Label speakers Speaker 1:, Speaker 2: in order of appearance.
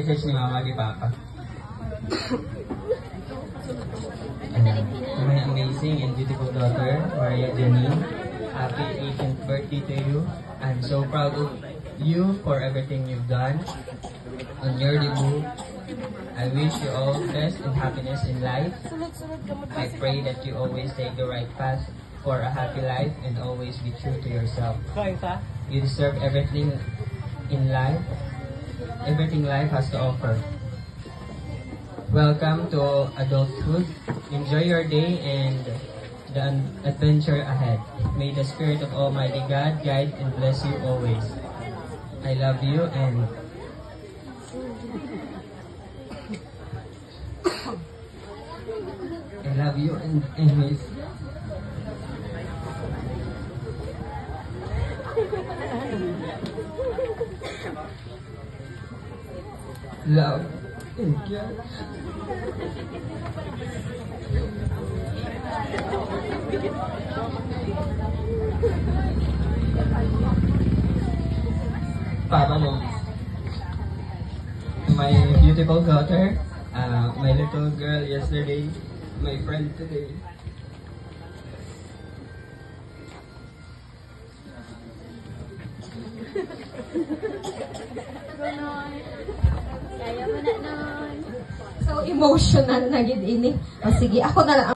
Speaker 1: church ni Mama ni Papa. To my amazing and beautiful daughter, Maria Janine, happy 18th birthday to you. I'm so proud of you for everything you've done on your debut. I wish you all the best and happiness in life. I pray that you always take the right path for a happy life and always be true to yourself. You deserve everything in life, everything life has to offer. Welcome to adulthood. Enjoy your day and the adventure ahead. May the Spirit of Almighty God guide and bless you always. I love you and miss. Love and care. Papa mo, my beautiful daughter, my little girl yesterday, my friend today.
Speaker 2: So emotional na gid ini. O sige, ako na lang